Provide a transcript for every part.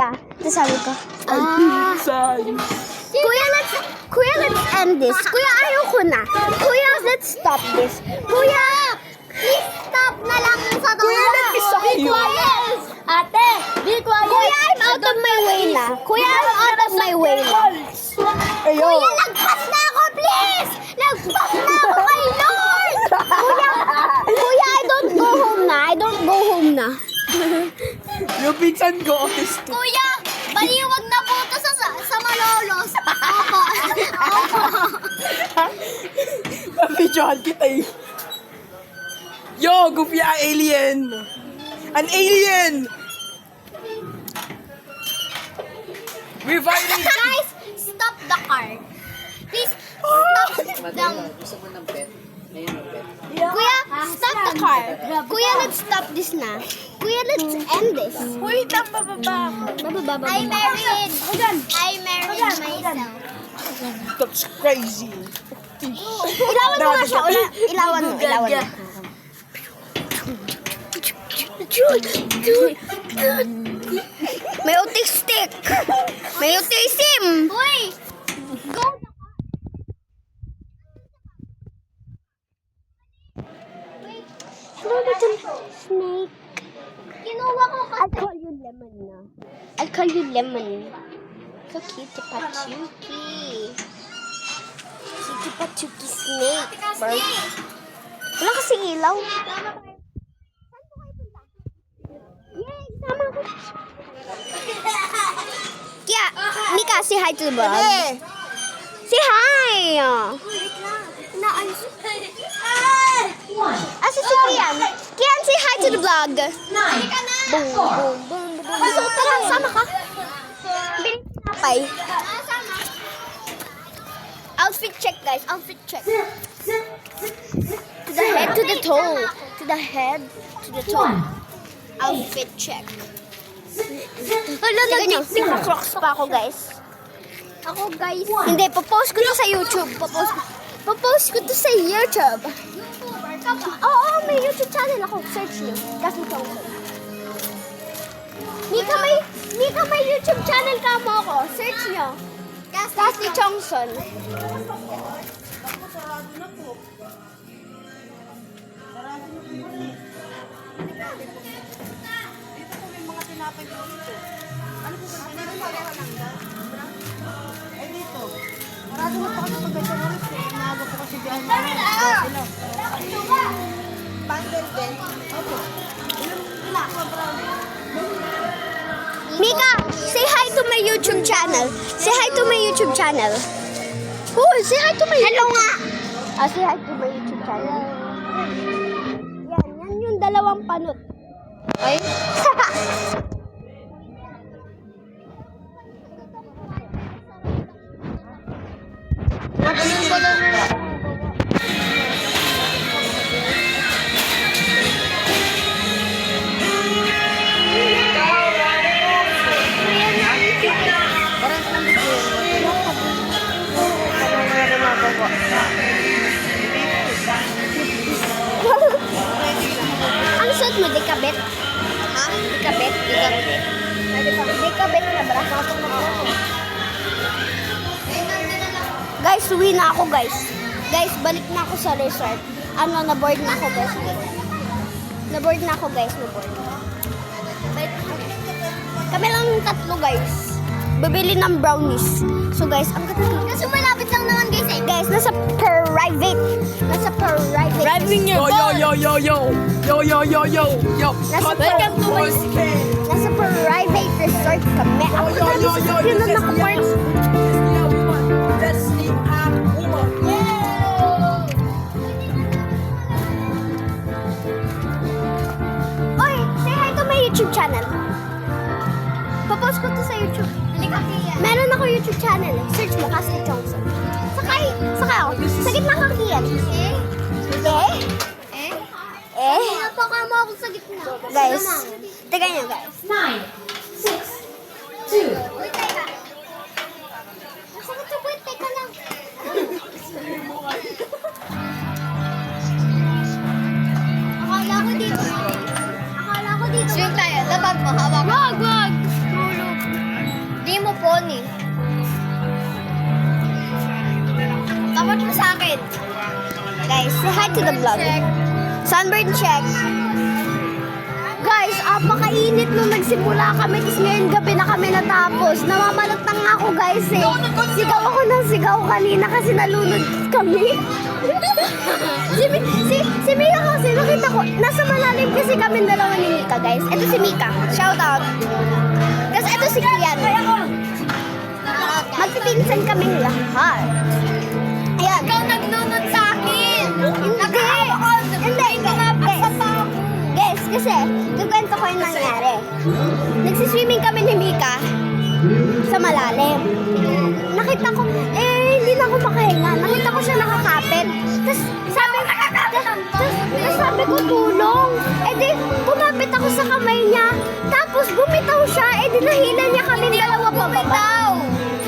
ka. Ito sabi ko. Pinsan. Kuya, let's end this. Kuya, ayoko na. Kuya, let's stop this. Kuya, please stop na lang sa to. Kuya, let me suck Be you. quiet. Ate, be quiet. Kuya, I'm out of my way na. Kuya, I'm out of my way na. Ayo. Kuya, lagpas na ako, please! Lagpas na ako kay Lord! Kuya, I don't go home na. I don't go home na. Yung pinsan ko, autistic. Kuya, baliwag na po ito sa malolos. Opo. Opo. Mabidyohan kita eh. Yo, Goofy alien. An alien. We're violating. Guys, stop the car. Please, stop the... Gusto mo ng pet? Ayun yung pet. Kuya, stop the car. Kuya, let's stop this na. Kuya, let's end this. Wait lang, bababa. Bababa. I married myself. That's crazy. Ilawan mo nga siya. Ilawan mo. May autistic. May autism. Uy! Go! Hello, little snake. Kinuha ko kasi. I'll call you Lemon na. I'll call you Lemon. So cute, Pachuki. Cute, Pachuki snake. Wala kasing ilaw. Yay! Sama ko. Kaya, Mika, say hi to the vlog. Say hi! Asa si Kian? Kian, say hi to the vlog. Boom, boom, boom, boom. So, tara, sama ka. Bilis na pay. Outfit check, guys. Outfit check. To the head, to the toe. To the head, to the toe. Outfit check. Hala, nagka-crocs pa ako, guys. Ako, guys. Hindi, papost ko to sa YouTube. Papost ko to sa YouTube. Oo, may YouTube channel ako. Search nyo. Kasi Chongson. Mika, may YouTube channel ka mo ako. Search nyo. Kasi Chongson. Mika, say hi to my YouTube channel. Say hi to my YouTube channel. Oh, say hi to my Hello nga. Say hi to my YouTube channel. Yan yung dalawang panot. Okay? Ang suot mo, dekabet? Ha? Dekabet? Dekabet na ba? Guys, uwi na ako, guys. Guys, balik na ako sa resort. Na-board na ako, guys. Na-board na ako, guys. Na-board. Kami lang tatlo, guys. Bibili ng brownies. So, guys, ang katulad. Kasi malapit lang naman, guys, eh. Guys, nasa private. Driving your boat. Yo. Welcome to my Nasa private resort kami. Ako dami sa yun na nakapark. Oy, say hi to my YouTube channel. Papost ko to sa YouTube. Meron ako YouTube channel eh. Search mo, Castle Johnson. Sakay ako. Sa gitna kang Kian. Napaka mo ako sa gitna. Guys, teka nyo guys. 9, 6, 2, Wait, teka. Wait, teka lang. Akala ko dito. swing tayo. Labag mo, hawak. Wag. Tulog. sunburn. Guys, say hi to the vlog. Sunburn check. Guys, apakainit nung nagsimula kami. Tapos ngayon gabi na kami natapos. Namamalot na nga ako guys eh. Sigaw ako ng sigaw kanina kasi nalunod kami. si Mika kasi nakita ko. Nasa malalim kasi kami dalawa ni Mika guys. Ito si Mika. Shout out. Tapos ito si Kian. Magpipinsan kaming lahat. Ayan. Ikaw naglunod sa akin. Hindi. Guys, kasi, kukwento ko yung nangyari. Nagsiswimming kami ni Mika sa malalim. Nakita ko, hindi na ako makahinga. Nakita ko siya nakakapit. Tapos sabi ko, tulong. Di, kumapit ako sa kamay niya. Tapos bumitaw siya. Di, nahila niya kami dalawa pababa.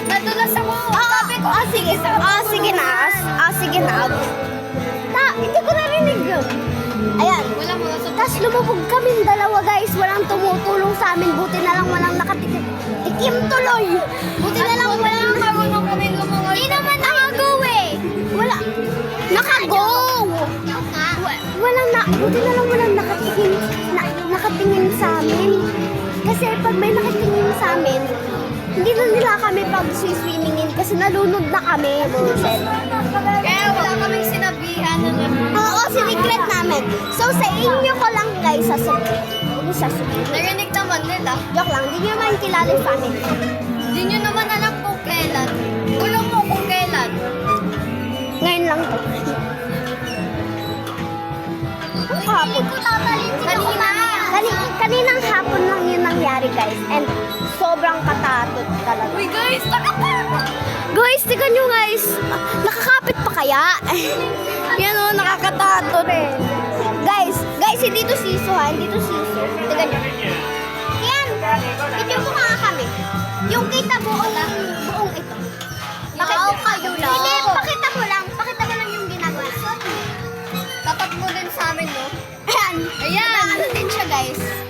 Nadulas ako. Sabi ko, Sige na. Hindi ko narinig yun. Ayan. wala mo sa Tapos lumubog kaming dalawa guys. Walang tumutulong sa amin. Buti na lang walang nakatikim tuloy. Buti na lang walang marunong kami lumangoy. Hindi naman nakagaw eh. Wala. Nakagaw. Buti na lang walang nakatingin sa amin. Kasi pag may nakatingin sa amin, hindi na nila kami pag-swimmingin kasi nalunod na kami. Bullshit. Kaya wala kaming sinabihan na Oo, sinikret namin. So, sa inyo ko lang guys sasabihin. narinig naman nila. Joke lang, hindi nyo naman kilala yung family. Hindi nyo naman alam kung kailan. Ulong mo kung kailan. Ngayon lang to. Hapon. Kaninang hapon lang yun nangyari guys. And sobrang katatot talaga. Uy guys, Guys, tignan nyo guys. Nakakapit pa kaya? Yan o, nakakatatot. Guys, hindi to siso ha. Hindi to siso. Tignan nyo. Yan. Video mo nga kami. Yung kita buong ito. Oo, kayo lang. Hindi, pakita mo lang yung ginagawa. tapat mo din sa amin, no? Ayan. Ayan. Ano din siya guys.